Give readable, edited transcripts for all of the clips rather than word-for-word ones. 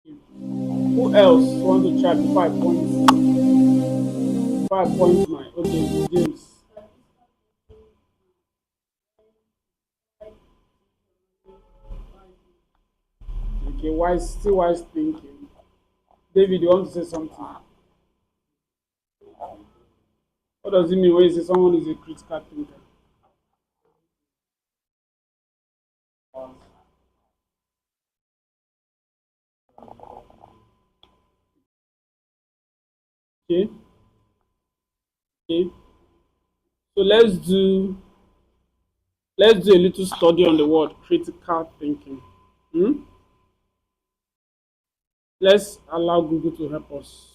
Who else want to try before I point? Before I point my okay, James. Okay, wise thinking. David, you want to say something? What does it mean when you say someone is a critical thinker? Okay, okay. So let's do a little study on the word critical thinking. Hmm? Let's allow Google to help us.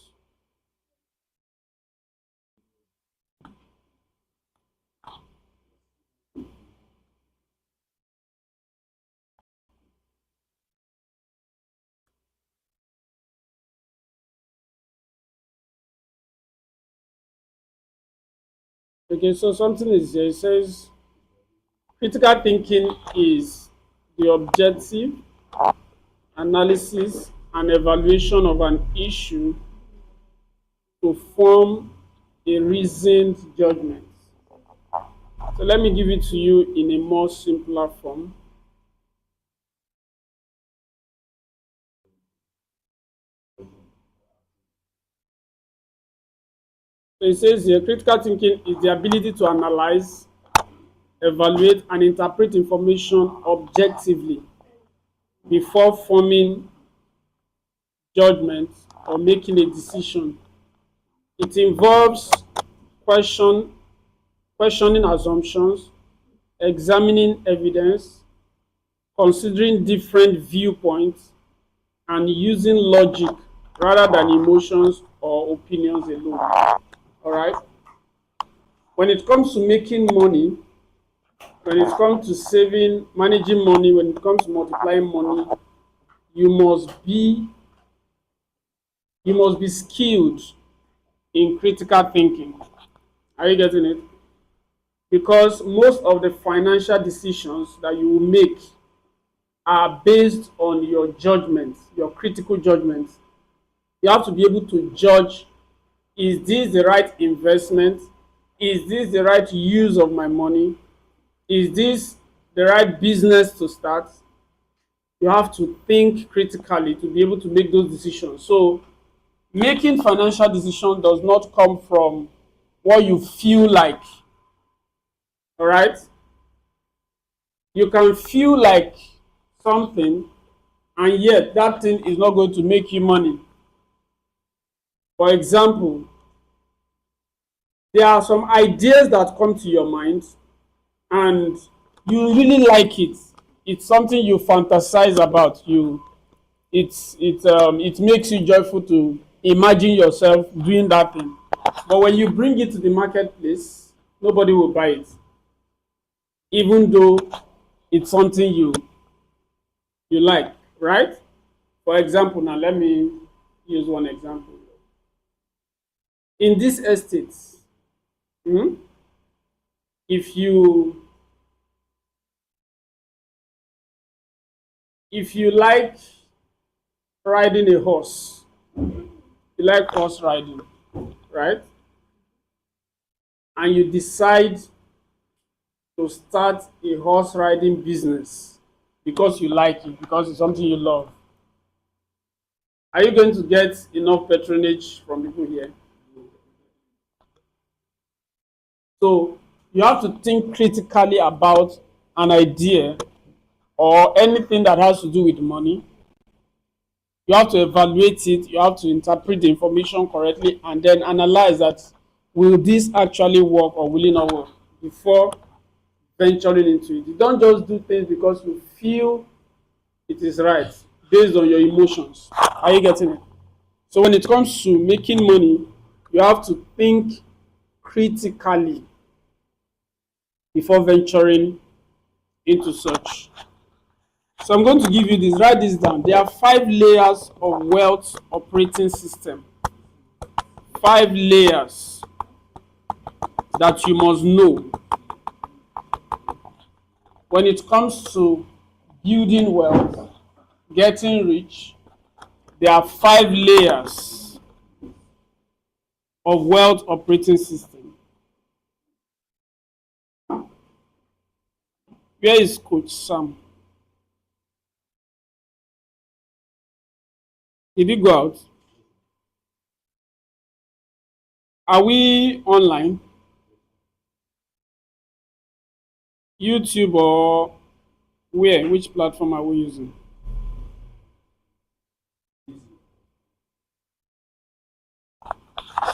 Okay, so something is here. It says critical thinking is the objective analysis and evaluation of an issue to form a reasoned judgment. So let me give it to you in a more simpler form. So it says here critical thinking is the ability to analyze, evaluate, and interpret information objectively before forming judgment or making a decision. It involves question, questioning assumptions, examining evidence, considering different viewpoints, and using logic rather than emotions or opinions alone. All right. When it comes to making money, when it comes to saving, managing money, when it comes to multiplying money, you must be you must be skilled in critical thinking. Are you getting it? Because most of the financial decisions that you will make are based on your judgment, your critical judgment. You have to be able to judge, is this the right investment? Is this the right use of my money? Is this the right business to start? You have to think critically to be able to make those decisions. So making financial decisions does not come from what you feel like. All right, you can feel like something and yet that thing is not going to make you money. For example, there are some ideas that come to your mind and you really like it. It's something you fantasize about. It makes you joyful to imagine yourself doing that thing. But when you bring it to the marketplace, nobody will buy it, even though it's something you like, right? For example, now let me use one example. In this estate, hmm, if you like riding a horse, you like horse riding, right? And you decide to start a horse riding business because you like it, because it's something you love. Are you going to get enough patronage from people here? So you have to think critically about an idea or anything that has to do with money. You have to evaluate it, you have to interpret the information correctly, and then analyze that, will this actually work or will it not work, before venturing into it. You don't just do things because you feel it is right based on your emotions. Are you getting it? So when it comes to making money, you have to think critically before venturing into such. So I'm going to give you this, write this down. There are 5 layers of wealth operating system. 5 layers that you must know when it comes to building wealth, getting rich, there are 5 layers of wealth operating system. Where is Coach Sam? Did he go out? Are we online? YouTube or where? Which platform are we using?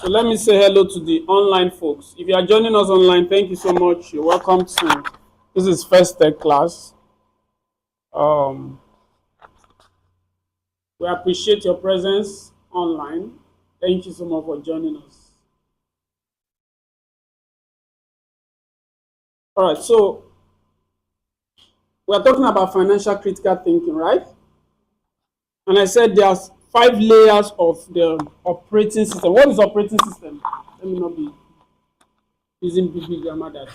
So let me say hello to the online folks. If you are joining us online, thank you so much. You're welcome to this is First Tech class. We appreciate your presence online. Thank you so much for joining us. All right, so we're talking about financial critical thinking, right? And I said there's 5 layers of the operating system. What is operating system? Let me not be using big grammar that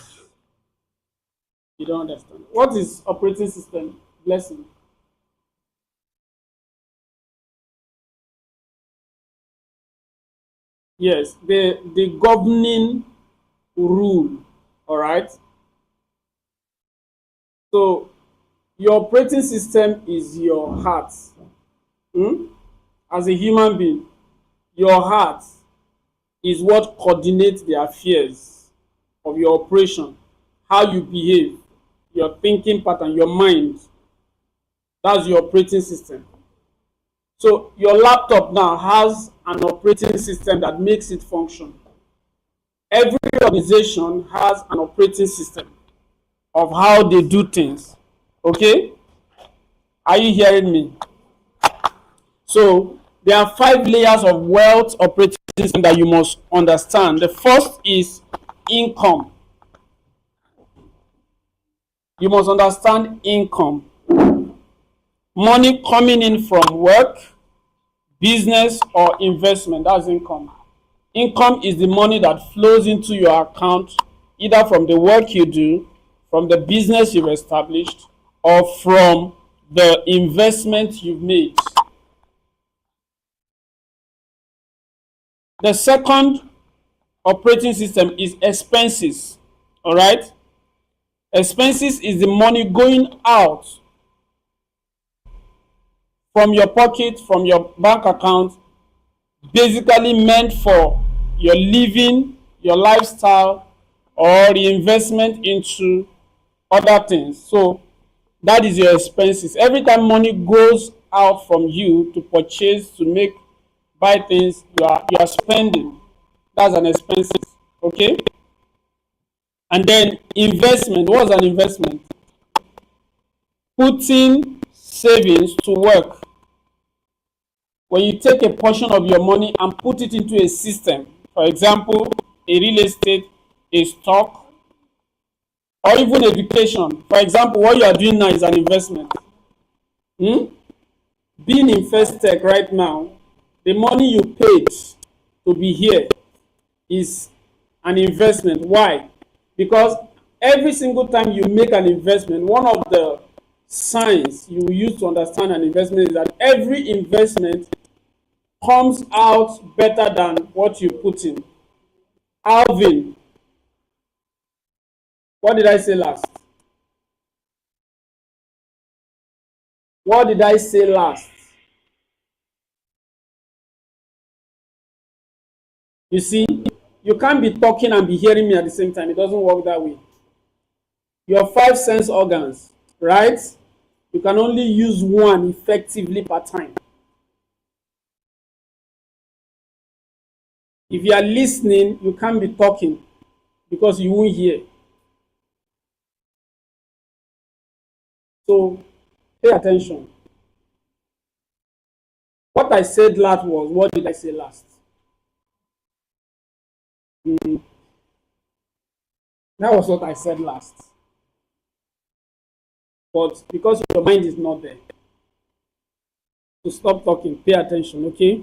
you don't understand. What is operating system? Blessing. Yes, the governing rule. All right. So your operating system is your heart. As a human being, your heart is what coordinates the affairs of your operation, how you behave, your thinking pattern, your mind. That's your operating system. So your laptop now has an operating system that makes it function. Every organization has an operating system of how they do things. Okay? Are you hearing me? So there are 5 layers of wealth operating system that you must understand. The first is income. You must understand income. Money coming in from work, business, or investment. That's income. Income is the money that flows into your account either from the work you do, from the business you've established, or from the investment you've made. The second operating system is expenses. All right? Expenses is the money going out from your pocket, from your bank account, basically meant for your living, your lifestyle, or the investment into other things. So that is your expenses. Every time money goes out from you to purchase, to make, buy things, you are spending. That's an expenses. Okay? And then investment. What's an investment? Putting savings to work. When you take a portion of your money and put it into a system, for example, a real estate, a stock, or even education. For example, what you are doing now is an investment. Being in First Tech right now, the money you paid to be here is an investment. Why? Because every single time you make an investment, one of the signs you use to understand an investment is that every investment comes out better than what you put in. Alvin, what did I say last? What did I say last? You see, you can't be talking and be hearing me at the same time. It doesn't work that way. Your 5 sense organs, right? You can only use one effectively per time. If you are listening, you can't be talking because you won't hear. So pay attention. What I said last was, what did I say last? That was what I said last. But because your mind is not there, to stop talking, pay attention, okay?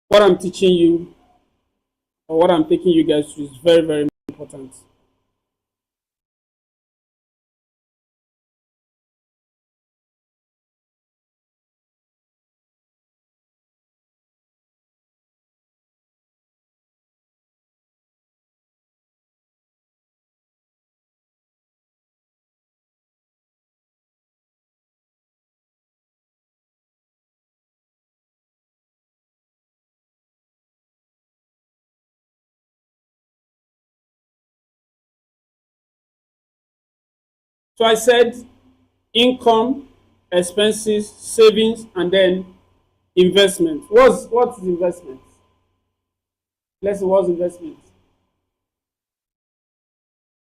What I'm teaching you or what I'm taking you guys to is very, very important. So I said income, expenses, savings, and then investment. What's investment? Let's see, what's investment?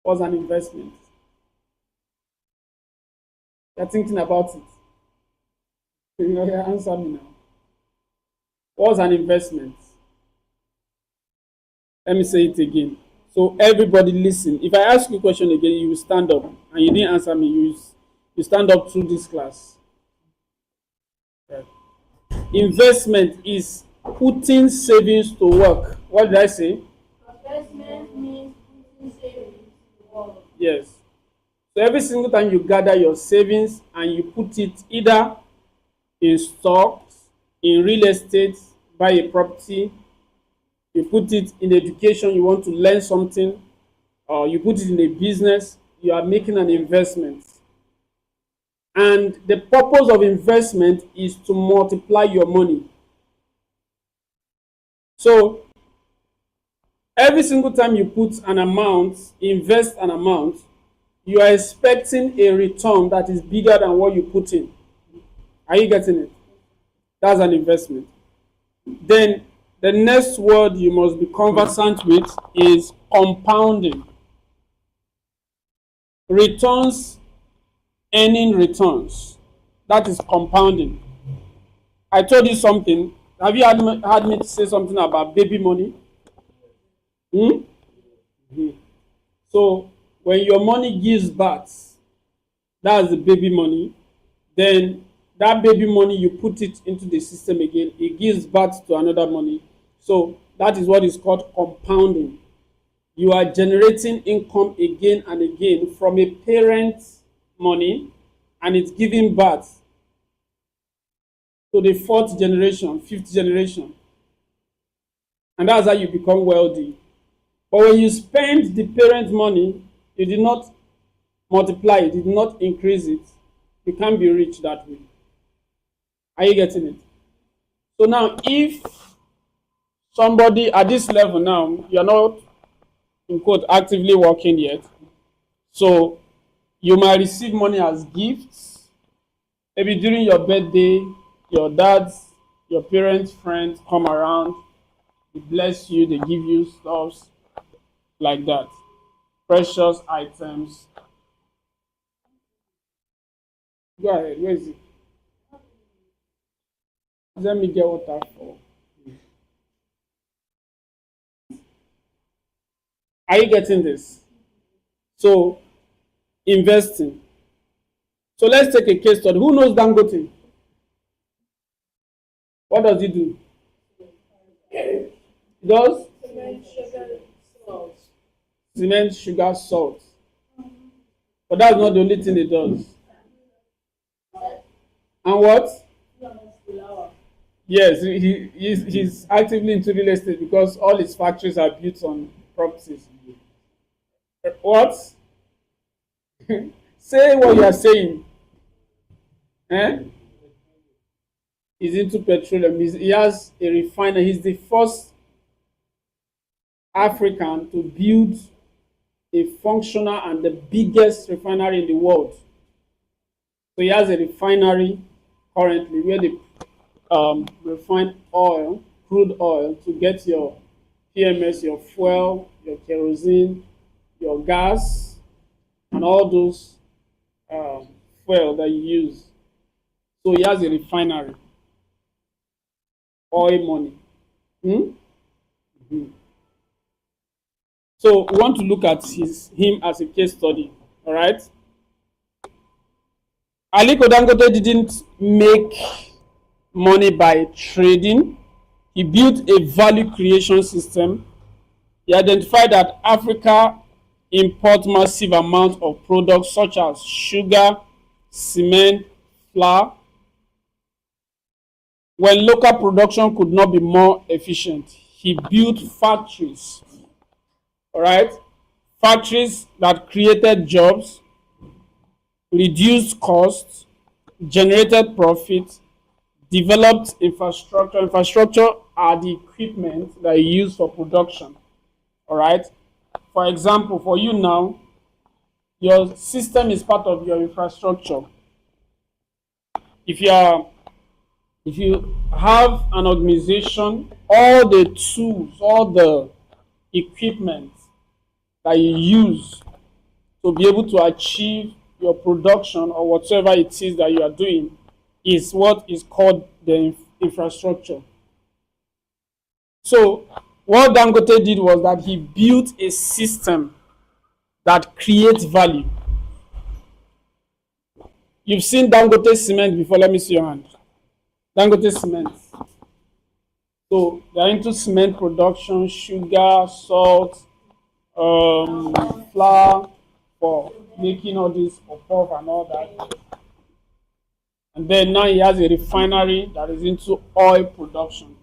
What's an investment? You're thinking about it. You know, answer me now. What's an investment? Let me say it again. So everybody listen. If I ask you a question again, you will stand up, and you didn't answer me. You stand up through this class. Right. Investment is putting savings to work. What did I say? Investment means putting savings to work. Yes. So every single time you gather your savings and you put it either in stocks, in real estate, buy a property, you put it in education, you want to learn something, or you put it in a business, you are making an investment. And the purpose of investment is to multiply your money. So every single time you put an amount, invest an amount, you are expecting a return that is bigger than what you put in. Are you getting it? That's an investment. Then the next word you must be conversant with is compounding. Returns, earning returns. That is compounding. I told you something. Have you had me say something about baby money? Hmm? So when your money gives birth, that's the baby money. Then that baby money, you put it into the system again, it gives birth to another money. So that is what is called compounding. You are generating income again and again from a parent's money, and it's giving birth to the fourth generation, fifth generation. And that's how you become wealthy. But when you spend the parent money, you did not multiply it, you did not increase it, you can't be rich that way. Are you getting it? So now, if somebody at this level now, you're not, in quote, actively working yet, so you might receive money as gifts. Maybe during your birthday, your dad's, your parents' friends come around, they bless you, they give you stuff like that. Precious items. Go ahead, where is it? Let me get water for. Are you getting this? So, investing. So let's take a case study. Who knows Dangote? What does he do? He does Cement, sugar, salt. cement, sugar, salt. But that's not the only thing he does. And what? Flour. Yes, he's actively into real estate because all his factories are built on properties. What? Say what you are saying. Eh? He's into petroleum. He has a refinery. He's the first African to build a functional and the biggest refinery in the world. So he has a refinery currently where they refine oil, crude oil, to get your PMS, your fuel, your kerosene, your gas, and all those fuel that you use. So he has a refinery, oil money. Hmm? Mhm. So we want to look at him as a case study. All right. Aliko Dangote didn't make money by trading. He built a value creation system. He identified that Africa imports massive amounts of products such as sugar, cement, flour. When local production could not be more efficient, he built factories. All right, factories that created jobs, reduced costs, generated profit, developed infrastructure. Infrastructure are the equipment that you use for production. All right. For example, for you now, Your system is part of your infrastructure. If you are if you have an organization, all the tools, all the equipment that you use to be able to achieve your production or whatever it is that you are doing is what is called the infrastructure. So what Dangote did was that he built a system that creates value. You've seen Dangote cement before. Let me see your hand. Dangote cement. So they're into cement production, sugar, salt, flour for making all this puff and all that. And then now he has a refinery that is into oil production.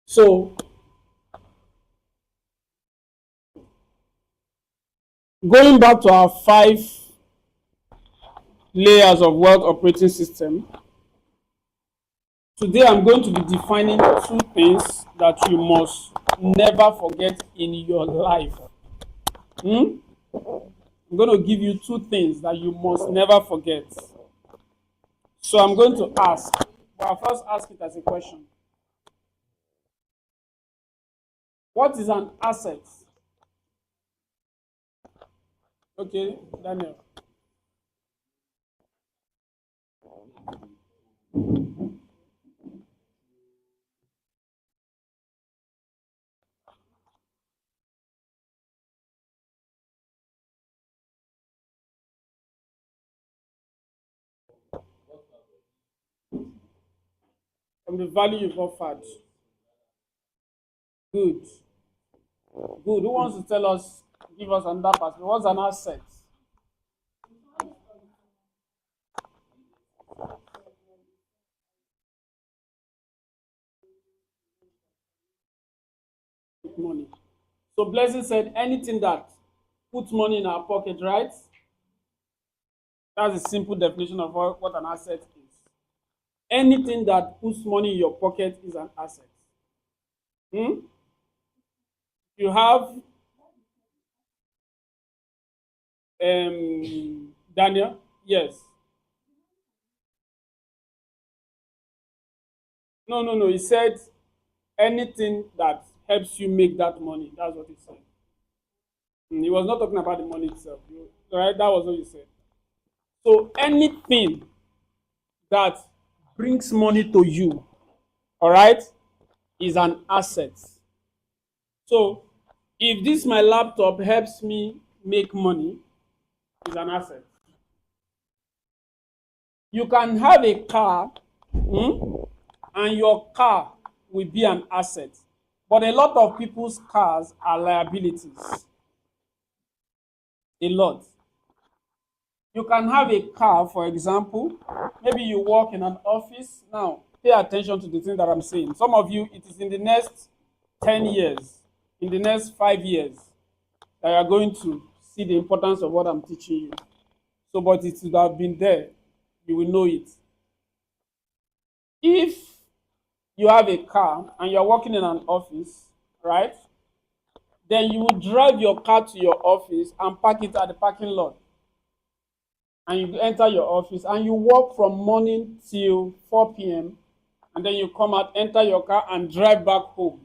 So going back to our 5 layers of wealth operating system, today I'm going to be defining 2 things that you must never forget in your life. I'm going to give you 2 things that you must never forget. So I'm going to ask, but I'll first ask it as a question. What is an asset? Okay, Daniel. From the value you've offered. Good. Good. Who wants to tell us, give us another perspective? What's an asset? Money. So Blessing said anything that puts money in our pocket, right? That's a simple definition of what an asset is. Anything that puts money in your pocket is an asset. You have Daniel? Yes. No. He said anything that helps you make that money. That's what he said. He was not talking about the money itself. Right? That was what he said. So anything that brings money to you, all right, is an asset. So if this my laptop helps me make money, is an asset. You can have a car, and your car will be an asset. But a lot of people's cars are liabilities. A lot. You can have a car, for example, maybe you work in an office. Now, pay attention to the thing that I'm saying. Some of you, it is in the next 10 years, in the next 5 years, that you are going to see the importance of what I'm teaching you. So, but it would have been there. You will know it. If you have a car and you're working in an office, right? Then you will drive your car to your office and park it at the parking lot. And you enter your office and you work from morning till 4 p.m. and then you come out, enter your car and drive back home.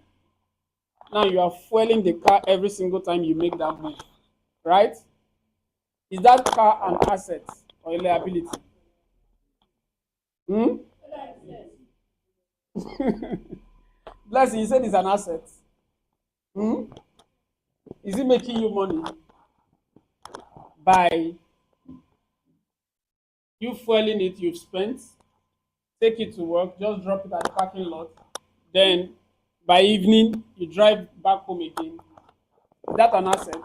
Now you are fueling the car every single time you make that move, right? Is that car an asset or a liability? Blessing, you said it's an asset. Is it making you money by you fueling it you've spent, take it to work, just drop it at the parking lot, then by evening you drive back home again? Is that an asset?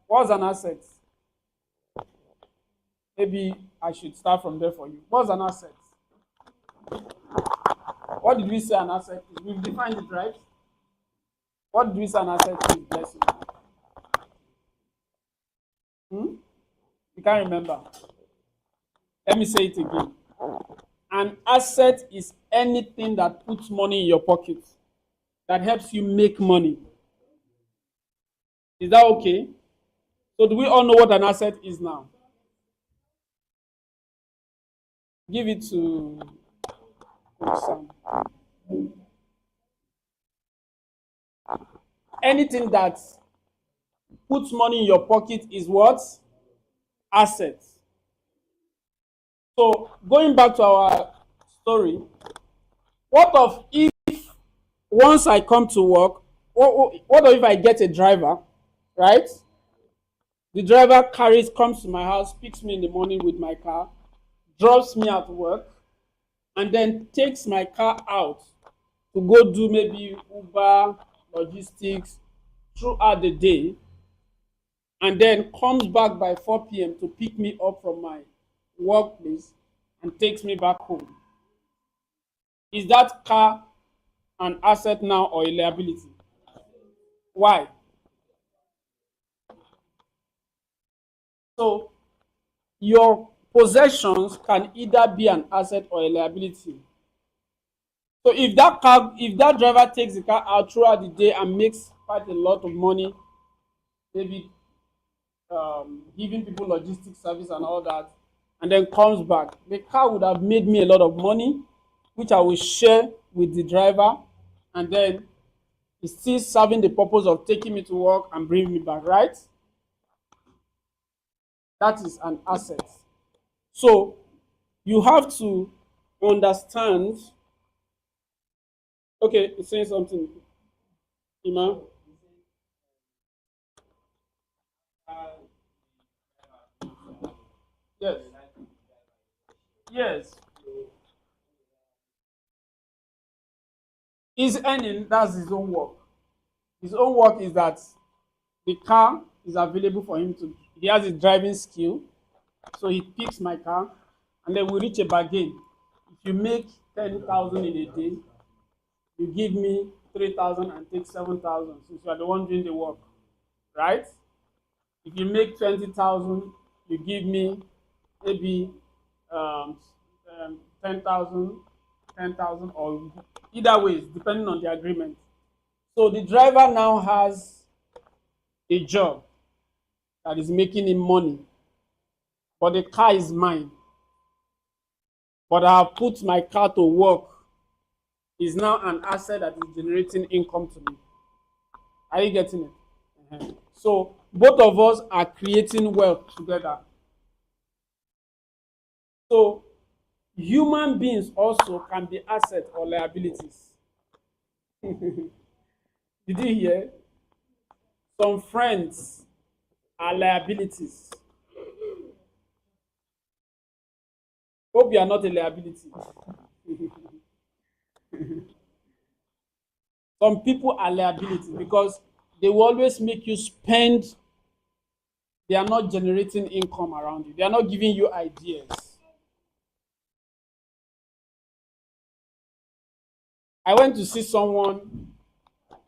What's an asset? Maybe I should start from there for you. What's an asset? What did we say an asset is? We've defined it, right? What did we say an asset is, Blessing? You can't remember. Let me say it again. An asset is anything that puts money in your pocket, that helps you make money. Is that okay? So do we all know what an asset is now? Give it to Sam. Anything that puts money in your pocket is what? Assets. So going back to our story, what of if once I come to work, what if I get a driver, right? The driver comes to my house, picks me in the morning with my car, drops me at work, and then takes my car out to go do maybe Uber, logistics throughout the day, and then comes back by 4 p.m. to pick me up from my workplace and takes me back home. Is that car an asset now or a liability? Why? So your possessions can either be an asset or a liability. So if that driver takes the car out throughout the day and makes quite a lot of money, maybe giving people logistics service and all that, and then comes back, the car would have made me a lot of money, which I will share with the driver, and then it's still serving the purpose of taking me to work and bringing me back, right? That is an asset. So you have to understand. Okay, it's saying something, Ima. Yes. Yes. His earning, that's his own work. His own work is that the car is available for him to, he has his driving skill. So he picks my car and then we reach a bargain. If you make 10,000 in a day, you give me 3,000 and take 7,000 since you are the one doing the work, right? If you make 20,000, you give me maybe um, 10,000, 10,000, or either ways, depending on the agreement. So the driver now has a job that is making him money, but the car is mine. But I have put my car to work. Is now an asset that is generating income to me. Are you getting it? So both of us are creating wealth together. So human beings also can be assets or liabilities. Did you hear? Some friends are liabilities. Hope you are not a liability. Some people are liabilities because they will always make you spend. They are not generating income around you. They are not giving you ideas. I went to see someone,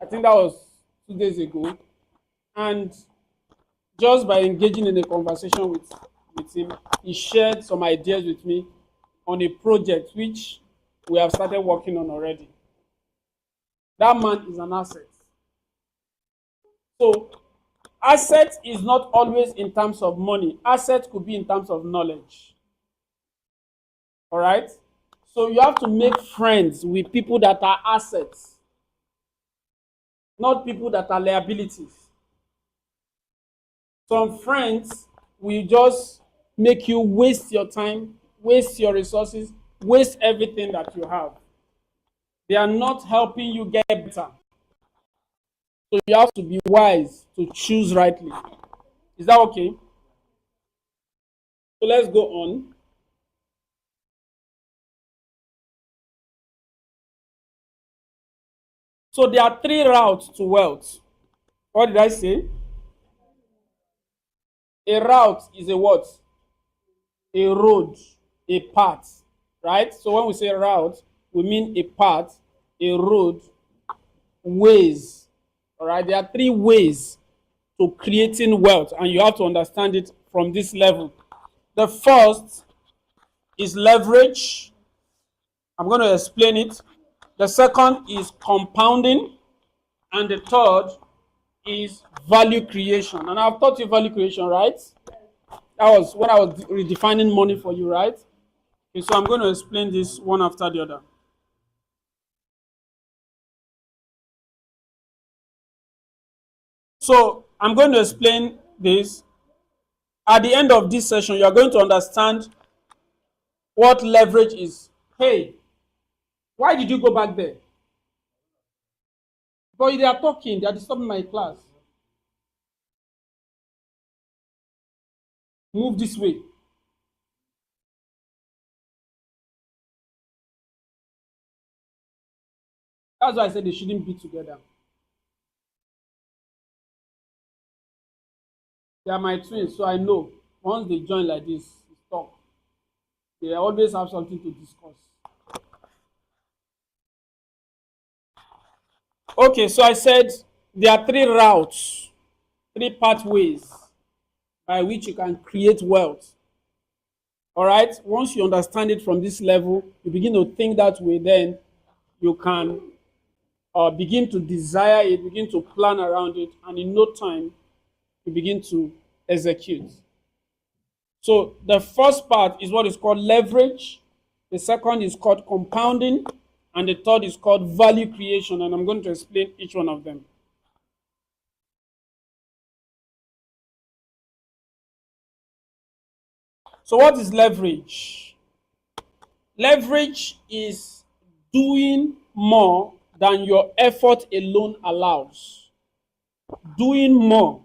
I think that was 2 days ago, and just by engaging in a conversation with him, he shared some ideas with me on a project which we have started working on already. That man is an asset. So asset is not always in terms of money. Asset could be in terms of knowledge. All right? So you have to make friends with people that are assets, not people that are liabilities. Some friends will just make you waste your time, waste your resources, waste everything that you have. They are not helping you get better. So you have to be wise to choose rightly. Is that okay? So let's go on. So there are 3 routes to wealth. What did I say? A route is a what? A road, a path, right? So when we say route, we mean a path, a road, ways. All right, there are 3 ways to creating wealth, and you have to understand it from this level. The first is leverage. I'm going to explain it. The second is compounding, and the third is value creation. And I've taught you value creation, right? That was when I was redefining money for you, right? Okay, so I'm going to explain this one after the other. So I'm going to explain this. At the end of this session, you are going to understand what leverage is. Hey, why did you go back there? But they are talking, they are disturbing my class. Move this way. That's why I said they shouldn't be together. They are my twins, so I know once they join like this, stop. They always have something to discuss. Okay, so I said there are three routes, three pathways by which you can create wealth. All right, once you understand it from this level, you begin to think that way, then you can begin to desire it, begin to plan around it, and in no time, you begin to execute. So the first part is what is called leverage. The second is called compounding. And the third is called value creation. And I'm going to explain each one of them. So what is leverage? Leverage is doing more than your effort alone allows. Doing more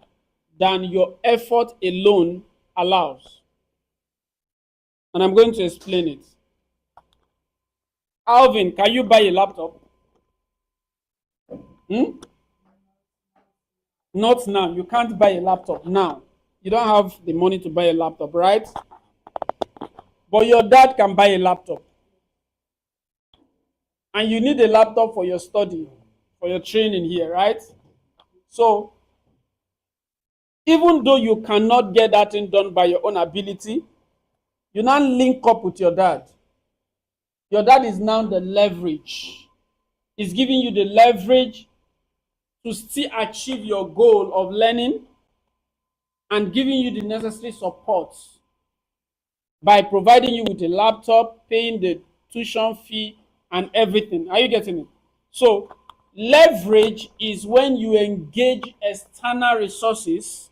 than your effort alone allows. And I'm going to explain it. Alvin, can you buy a laptop? Not now. You can't buy a laptop now. You don't have the money to buy a laptop, right? But your dad can buy a laptop. And you need a laptop for your study, for your training here, right? So, even though you cannot get that thing done by your own ability, you now link up with your dad. Your dad is now the leverage. He's giving you the leverage to still achieve your goal of learning and giving you the necessary support by providing you with a laptop, paying the tuition fee, and everything. Are you getting it? So, leverage is when you engage external resources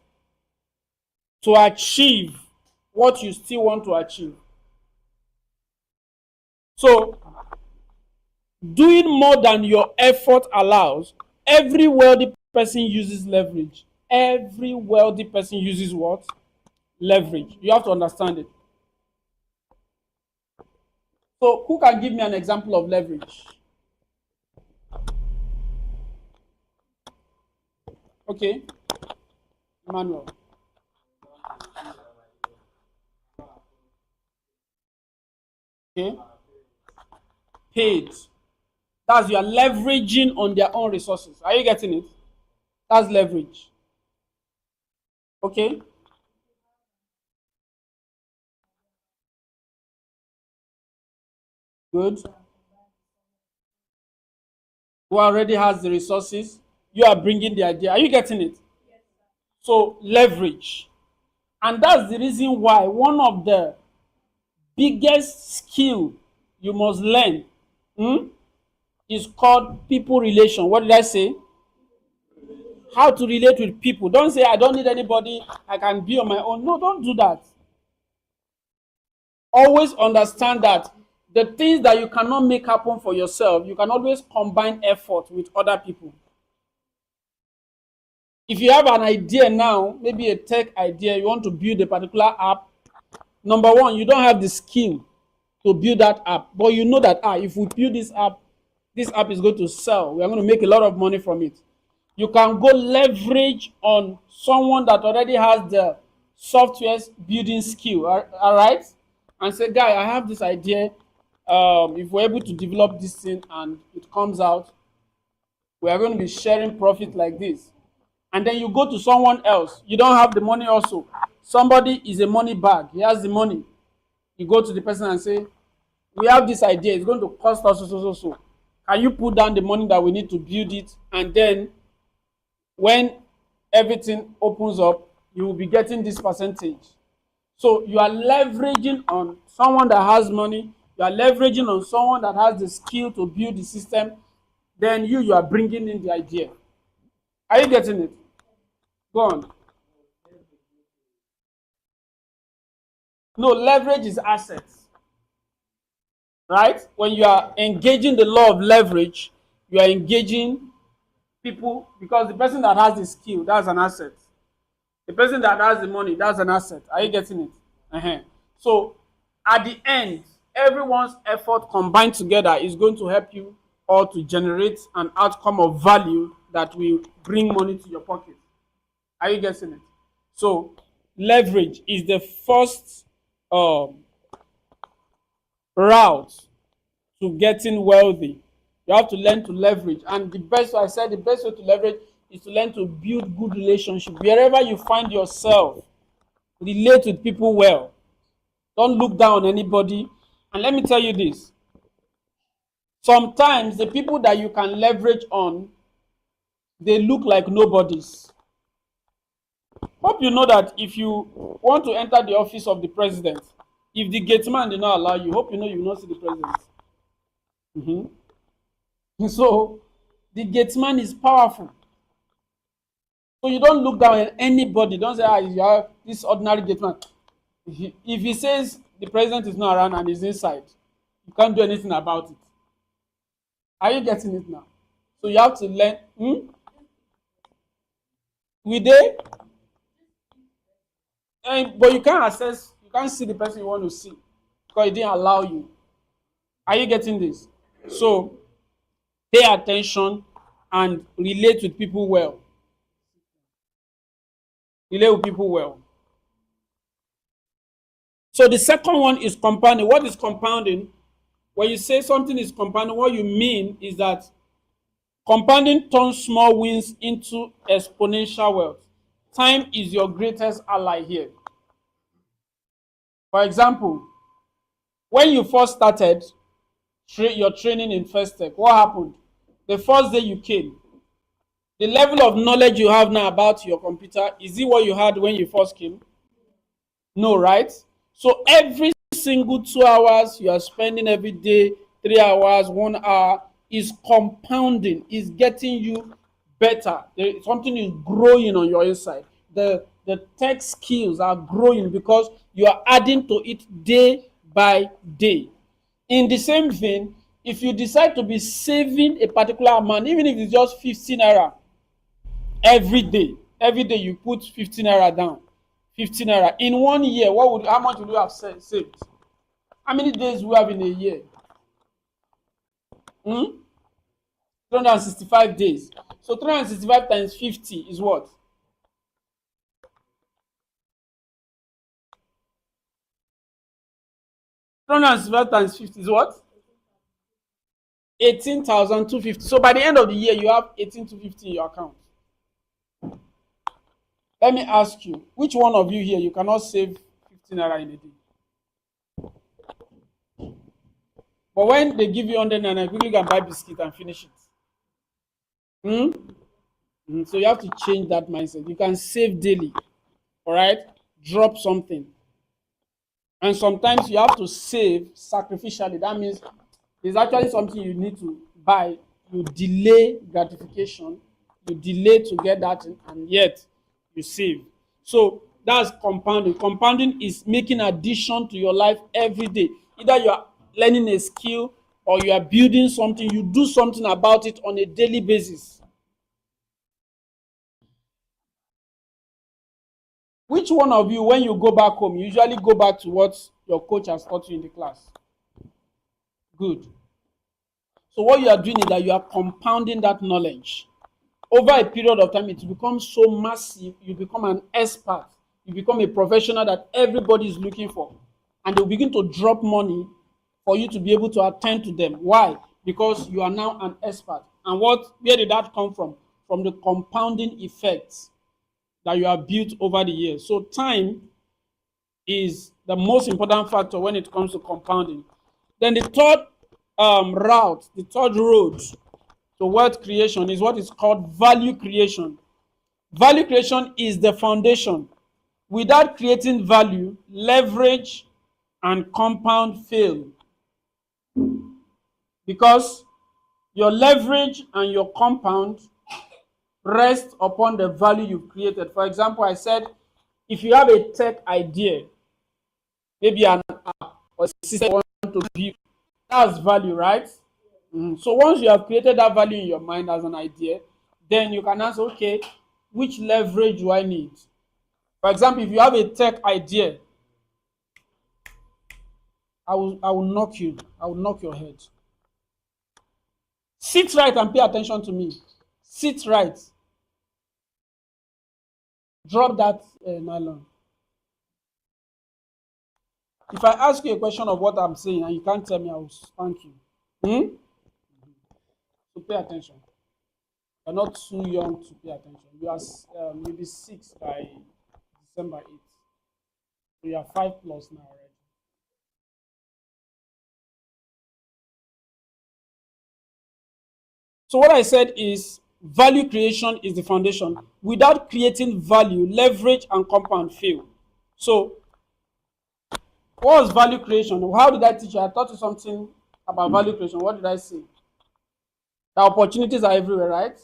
to achieve what you still want to achieve. So, doing more than your effort allows, every wealthy person uses leverage. Every wealthy person uses what? Leverage. You have to understand it. So, who can give me an example of leverage? Okay. Emmanuel. Okay. Paid. That's you are leveraging on their own resources. Are you getting it? That's leverage. Okay. Good. Who already has the resources? You are bringing the idea. Are you getting it? So, leverage. And that's the reason why one of the biggest skill you must learn is called people relation. What did I say? How to relate with people. Don't say, I don't need anybody, I can be on my own. No, don't do that. Always understand that the things that you cannot make happen for yourself, you can always combine effort with other people. If you have an idea now, maybe a tech idea, you want to build a particular app, number one, you don't have the skill to build that app, but you know that if we build this app is going to sell. We are going to make a lot of money from it. You can go leverage on someone that already has the software building skill, all right? And say, guy, I have this idea. If we're able to develop this thing and it comes out, we are going to be sharing profit like this. And then you go to someone else. You don't have the money also. Somebody is a money bag. He has the money. You go to the person and say, we have this idea, it's going to cost us so. Can you put down the money that we need to build it? And then when everything opens up, you will be getting this percentage. So you are leveraging on someone that has money, you are leveraging on someone that has the skill to build the system, then you are bringing in the idea. Are you getting it? Go on. No, leverage is assets, right? When you are engaging the law of leverage, you are engaging people because the person that has the skill, that's an asset. The person that has the money, that's an asset. Are you getting it? So at the end, everyone's effort combined together is going to help you all to generate an outcome of value that will bring money to your pocket. Are you getting it? So leverage is the first route to getting wealthy. You have to learn to leverage, and the best way to leverage is to learn to build good relationships wherever you find yourself. Relate with people well. Don't look down on anybody. And let me tell you this, sometimes the people that you can leverage on, they look like nobodies. Hope you know that if you want to enter the office of the president, if the gate man did not allow you, hope you know you will not see the president. So the gate man is powerful. So you don't look down on anybody. Don't say, you are this ordinary gate man. If he says the president is not around and is inside, you can't do anything about it. Are you getting it now? So you have to learn. We dey, but you can't access, you can't see the person you want to see because he didn't allow you. Are you getting this? So pay attention and relate with people well. Relate with people well. So the second one is compounding. What is compounding? When you say something is compounding, what you mean is that compounding turns small wins into exponential wealth. Time is your greatest ally here. For example, when you first started your training in First Tech, what happened? The first day you came, the level of knowledge you have now about your computer, is it what you had when you first came? No, right? So every single 2 hours you are spending every day, 3 hours, 1 hour, is compounding, is getting you better. Something is growing on your inside. The tech skills are growing because you are adding to it day by day. In the same vein, if you decide to be saving a particular amount, even if it's just 15 naira every day you put 15 naira down, 15 naira in 1 year, how much would you have saved? How many days do we have in a year? 365 days. So 365 times 50 is what? Times 50 is what? 18,250. So by the end of the year, you have 18,250 in your account. Let me ask you, which one of you here, you cannot save 15 naira in a day? But when they give you 100 naira, you quickly can buy biscuit and finish it. So you have to change that mindset. You can save daily. All right? Drop something. And sometimes you have to save sacrificially. That means there's actually something you need to buy. You delay gratification. You delay to get that, and yet you save. So that's compounding. Compounding is making addition to your life every day. Either you are learning a skill or you are building something, you do something about it on a daily basis. Which one of you, when you go back home, you usually go back to what your coach has taught you in the class? Good. So what you are doing is that you are compounding that knowledge. Over a period of time, it becomes so massive, you become an expert. You become a professional that everybody is looking for. And they'll begin to drop money for you to be able to attend to them. Why? Because you are now an expert. And where did that come from? From the compounding effects that you have built over the years. So time is the most important factor when it comes to compounding. Then the third route, the third road to wealth creation is what is called value creation. Value creation is the foundation. Without creating value, leverage and compound fail, because your leverage and your compound rest upon the value you've created. For example, I said if you have a tech idea, maybe an app or a system you want to build, that's value, right? So once you have created that value in your mind as an idea, then you can ask, okay, which leverage do I need? For example, if you have a tech idea, I will knock you. I will knock your head. Sit right and pay attention to me. Sit right. Drop that nylon. If I ask you a question of what I'm saying and you can't tell me, I will spank you. So pay attention. You're not too young to pay attention. You are maybe 6 by December 8th. So you are 5 plus now already. So what I said is value creation is the foundation. Without creating value, leverage and compound fail. So what was value creation? How did I teach you? I taught you something about value creation. What did I say? The opportunities are everywhere, right?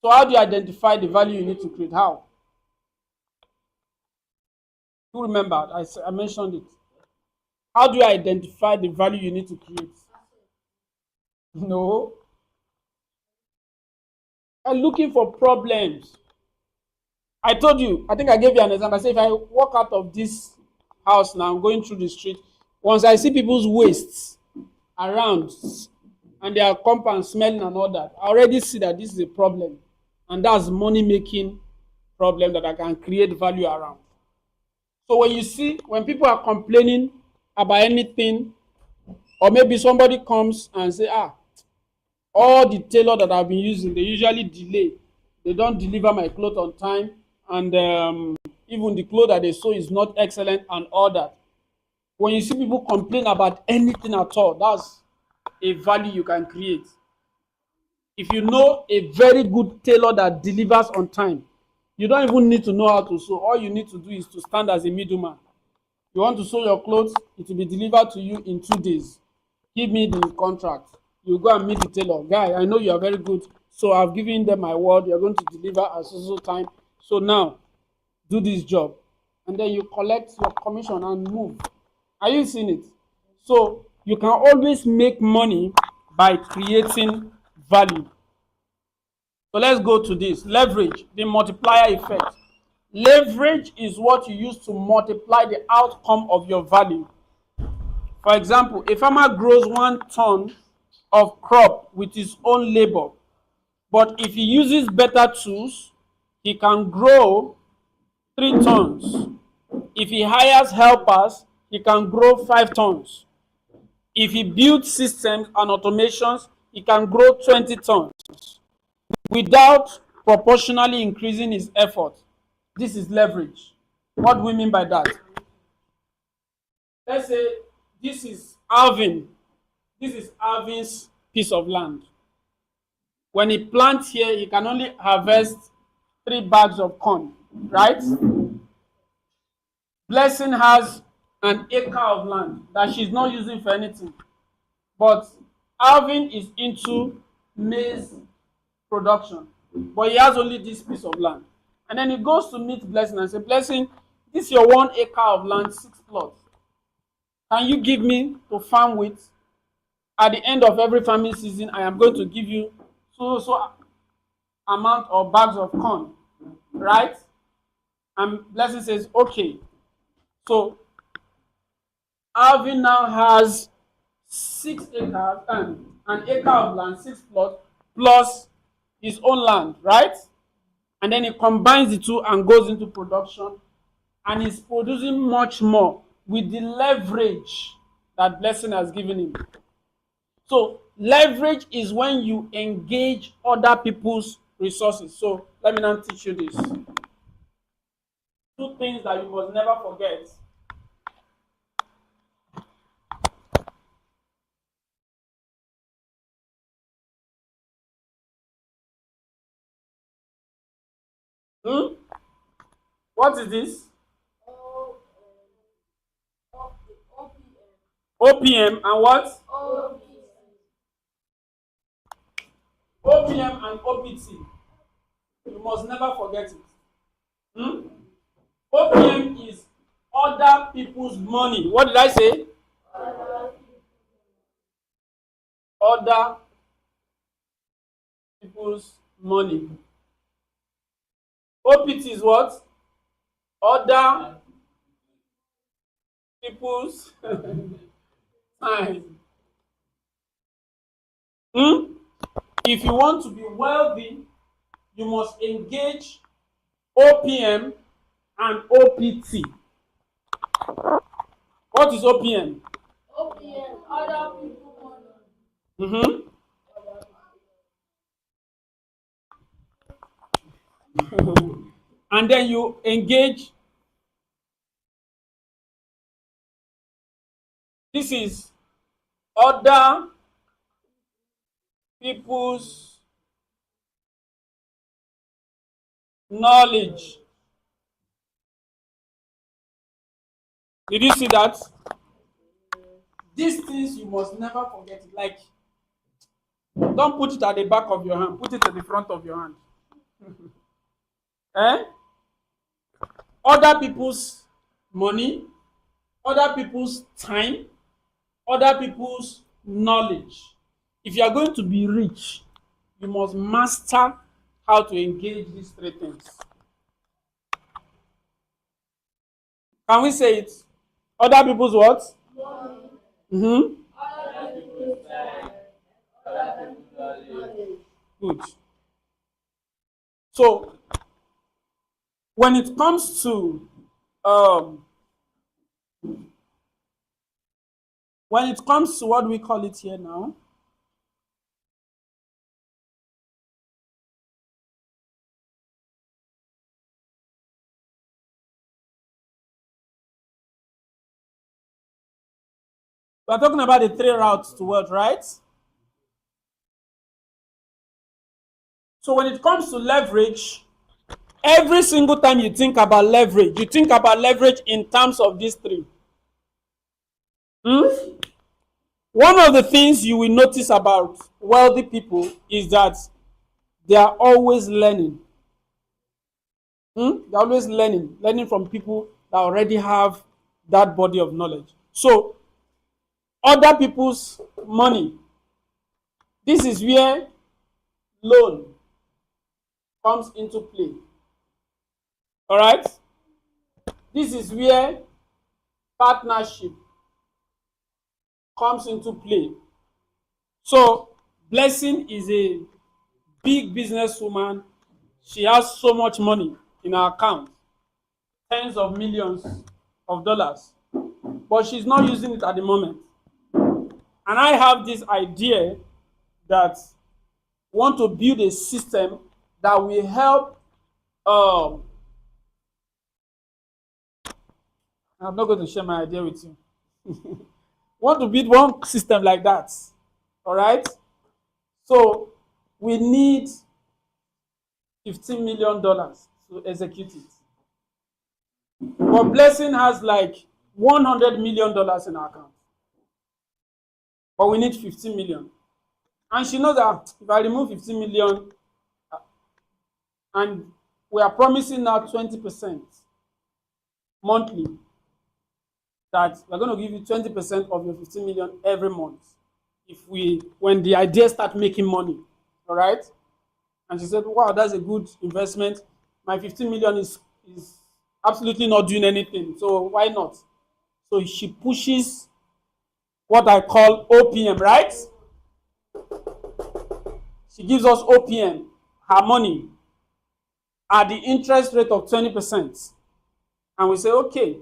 So how do you identify the value you need to create? How? Who remembered? I mentioned it. How do you identify the value you need to create? No. I'm looking for problems. I told you, I think I gave you an example. I said if I walk out of this house now, I'm going through the street, once I see people's wastes around and their compound smelling and all that, I already see that this is a problem. And that's money making problem that I can create value around. So when you see, when people are complaining about anything, or maybe somebody comes and say, all the tailor that I've been using, they usually delay. They don't deliver my clothes on time, and even the clothes that they sew is not excellent and all that. When you see people complain about anything at all, that's a value you can create. If you know a very good tailor that delivers on time, you don't even need to know how to sew. All you need to do is to stand as a middleman. You want to sew your clothes, it will be delivered to you in 2 days. Give me the contract. You go and meet the tailor. Guy, I know you are very good, so I've given them my word. You're going to deliver at so time. So now, do this job. And then you collect your commission and move. Are you seeing it? So you can always make money by creating value. So let's go to this. Leverage, the multiplier effect. Leverage is what you use to multiply the outcome of your value. For example, a farmer grows 1 ton of crop with his own labor, but if he uses better tools, he can grow 3 tons. If he hires helpers, he can grow 5 tons. If he builds systems and automations, he can grow 20 tons without proportionally increasing his effort. This is leverage. What do we mean by that? Let's say this is Alvin. This is Alvin's piece of land. When he plants here, he can only harvest 3 bags of corn, right? Blessing has an acre of land that she's not using for anything. But Alvin is into maize production, but he has only this piece of land. And then he goes to meet Blessing and say, Blessing, this is your 1 acre of land, 6 plots. Can you give me to farm with? At the end of every farming season, I am going to give you so amount of bags of corn, right? And Blessing says, okay. So Alvin now has 6 acres and an acre of land, 6 plots, plus his own land, right? And then he combines the two and goes into production, and he's producing much more with the leverage that Blessing has given him. So leverage is when you engage other people's resources. So let me now teach you this. 2 things that you must never forget. Hmm? What is this? O, OPM. OPM and what? OPM. OPM and OPT. You must never forget it. Hmm? OPM is other people's money. What did I say? Other people's money. OPT is what? Other people's time. Hmm? If you want to be wealthy, you must engage OPM and OPT. What is OPM? OPM. Other people money. Mm-hmm. And then you engage. This is other people's knowledge. Did you see that? These things you must never forget it. Like, don't put it at the back of your hand, put it at the front of your hand. Eh? Other people's money, other people's time, other people's knowledge. If you are going to be rich, you must master how to engage these three things. Can we say it? Other people's what? Money. Mm-hmm. Other people's time. Other people's knowledge. Good. So when it comes to what do we call it here now? We're talking about the three routes to wealth, right? So when it comes to leverage, every single time you think about leverage, you think about leverage in terms of these three. Hmm? One of the things you will notice about wealthy people is that they are always learning. They're always learning from people that already have that body of knowledge. So, other people's money. This is where loan comes into play. All right? This is where partnership comes into play. So, Blessing is a big businesswoman. She has so much money in her account, tens of millions of dollars, but she's not using it at the moment. And I have this idea that want to build a system that will help. I'm not going to share my idea with you. Want to build one system like that. All right. So we need $15 million to execute it. But Blessing has like $100 million in her account. But we need 15 million. And she knows that if I remove 15 million and we are promising now 20% monthly, that we're going to give you 20% of your 15 million every month when the idea start making money. All right. And she said, wow, that's a good investment. My 15 million is absolutely not doing anything. So why not? So she pushes what I call OPM, right? She gives us OPM, her money, at the interest rate of 20%. And we say, okay,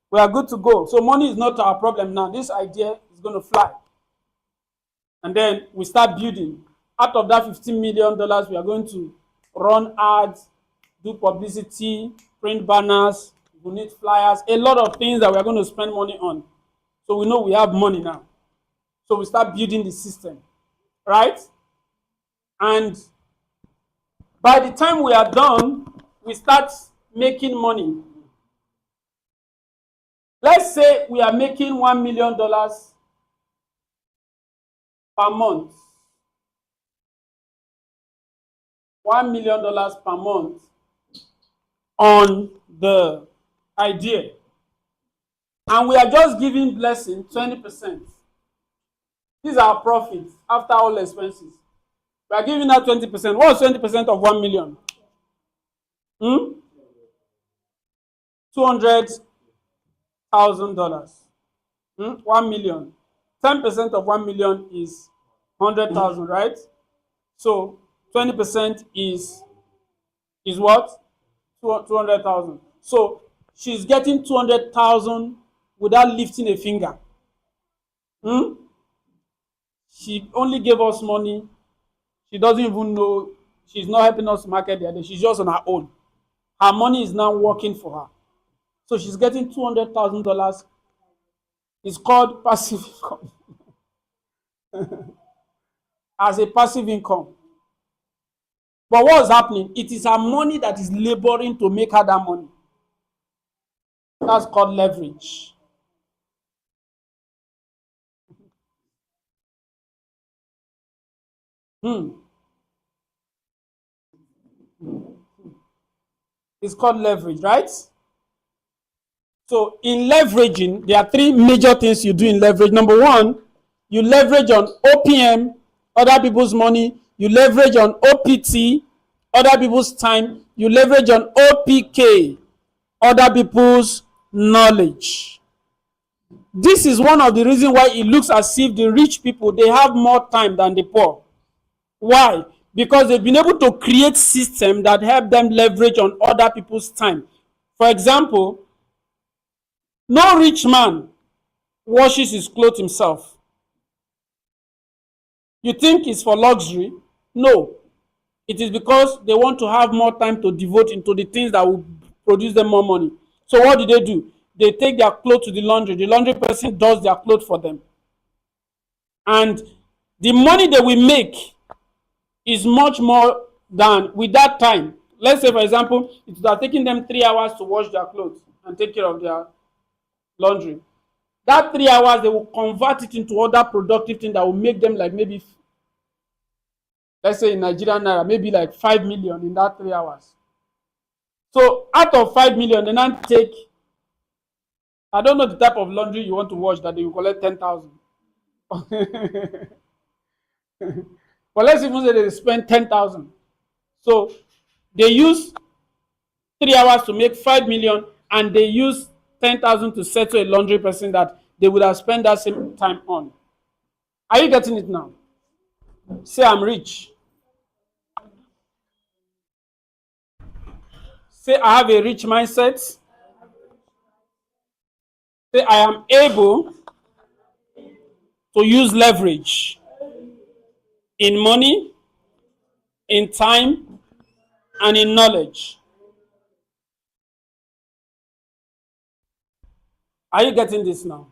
we are good to go. So money is not our problem now. This idea is going to fly. And then we start building. Out of that $15 million, we are going to run ads, do publicity, print banners, we need flyers, a lot of things that we are going to spend money on. So we know we have money now. So we start building the system, right? And by the time we are done, we start making money. Let's say we are making $1 million per month. $1 million per month on the idea. And we are just giving Blessing 20%. These are our profits after all expenses. We are giving her 20%. What's 20% of 1 million? $200,000. 1 million. 10% of 1 million is 100,000, right? So 20% is what? 200,000. So she's getting 200,000 without lifting a finger. She only gave us money. She doesn't even know. She's not helping us market the idea. She's just on her own. Her money is now working for her. So she's getting $200,000. It's called passive income. As a passive income. But what's happening? It is her money that is laboring to make her that money. That's called leverage. It's called leverage, right? So in leveraging, there are three major things you do in leverage. Number one, you leverage on OPM, other people's money. You leverage on OPT, other people's time. You leverage on OPK, other people's knowledge. This is one of the reasons why it looks as if the rich people, they have more time than the poor. Why? Because they've been able to create systems that help them leverage on other people's time. For example, no rich man washes his clothes himself. You think it's for luxury? No. It is because they want to have more time to devote into the things that will produce them more money. So what do? They take their clothes to the laundry. The laundry person does their clothes for them. And the money they will make is much more than with that time. Let's say, for example, it is taking them 3 hours to wash their clothes and take care of their laundry. That 3 hours, they will convert it into other productive things that will make them like maybe, let's say in Nigerian naira, maybe like 5 million in that 3 hours. So out of 5 million, they now take, I don't know the type of laundry you want to wash that they will collect 10,000. But let's even say they spend 10,000. So they use 3 hours to make 5 million, and they use 10,000 to settle a laundry person that they would have spent that same time on. Are you getting it now? Say I'm rich. Say I have a rich mindset. Say I am able to use leverage in money, in time, and in knowledge. Are you getting this now?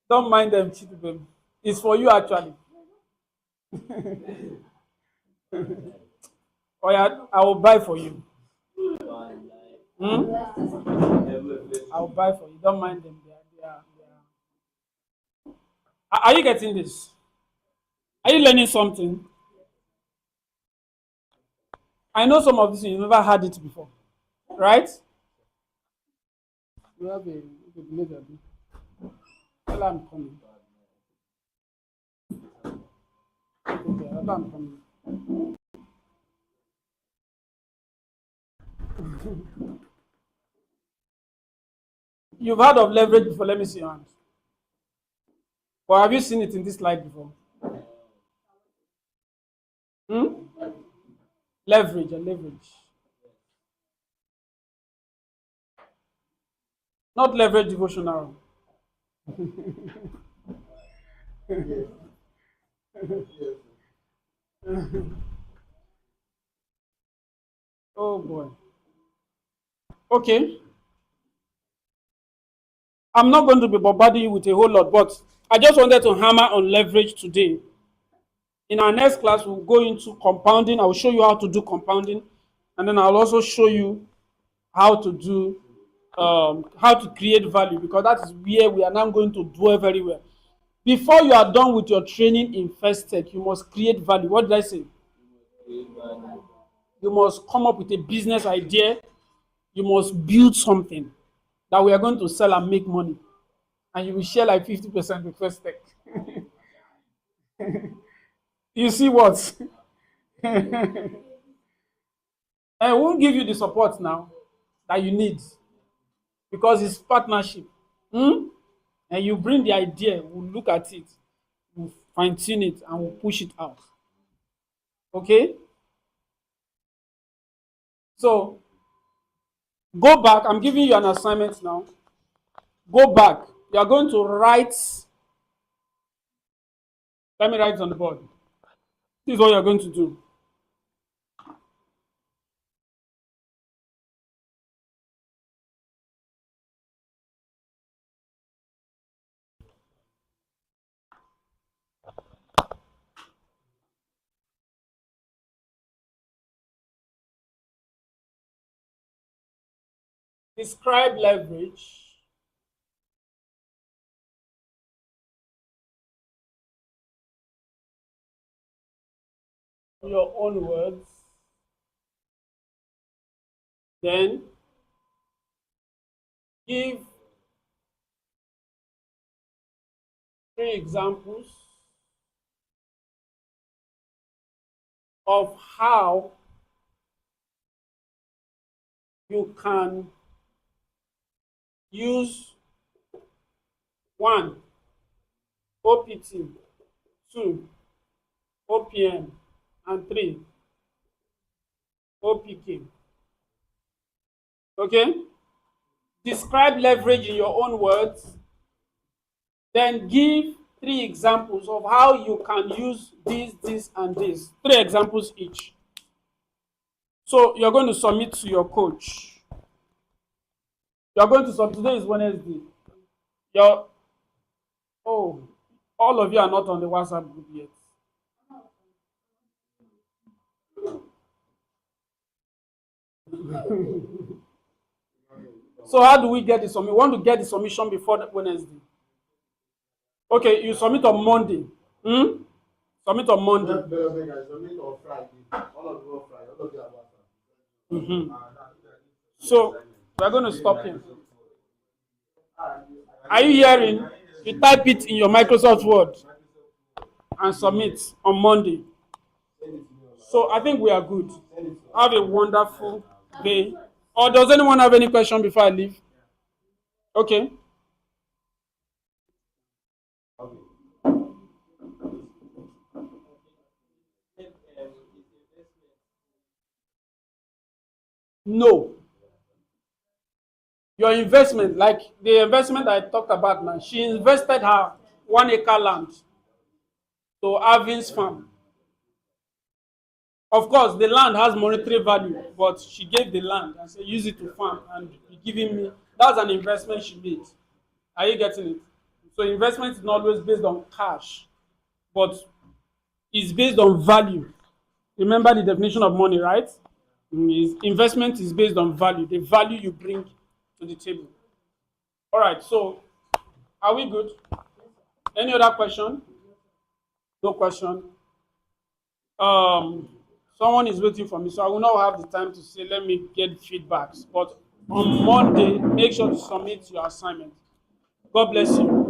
Don't mind them, Chidubem. It's for you actually. Oh yeah, I will buy for you. I will buy for you. Don't mind them. Are you getting this? Are you learning something? I know some of this you never had it before, right? You have a later. Tell I'm coming. Okay, I'm coming. You've heard of leverage before. Let me see your hands. Or have you seen it in this slide before? Leverage and leverage. Not leverage devotional. Oh boy. Okay. I'm not going to be bombarding you with a whole lot, but I just wanted to hammer on leverage today. In our next class, we'll go into compounding. I'll show you how to do compounding, and then I'll also show you how to do how to create value, because that is where we are now going to dwell very well. Before you are done with your training in First Tech, you must create value. What did I say? You must come up with a business idea. You must build something that we are going to sell and make money. And you will share like 50% with First Tech. You see what? I won't give you the support now that you need, because it's partnership. Hmm? And you bring the idea, we'll look at it, we'll fine tune it, and we'll push it out. Okay? So go back. I'm giving you an assignment now. Go back. You are going to write. Let me write it on the board. This is what you're going to do. Describe leverage. In your own words. Then give 3 examples of how you can use 1 OPT, 2 OPM, and 3 OPK. Okay? Describe leverage in your own words. Then give 3 examples of how you can use this, and this. 3 examples each. So you're going to submit to your coach. You're going to submit. Today is Wednesday. All of you are not on the WhatsApp group yet. So how do we get the submission? We want to get the submission before Wednesday. Okay, you submit on Monday. Submit on Monday. Submit on Friday. All of you on Friday. All of you are WhatsApp. So we're going to stop here. Are you hearing? You type it in your Microsoft Word and submit on Monday. So I think we are good. Have a wonderful day. Or does anyone have any question before I leave? Okay. No. Your investment, like the investment I talked about now, she invested her 1 acre land to Arvin's farm. Of course, the land has monetary value, but she gave the land and said, use it to farm and be giving me. That's an investment she made. Are you getting it? So investment is not always based on cash, but it's based on value. Remember the definition of money, right? Investment is based on value, the value you bring to the table. All right, so are we good? Any other question? No question. Someone is waiting for me, so I will not have the time to say, let me get feedbacks. But on Monday, make sure to submit your assignment. God bless you.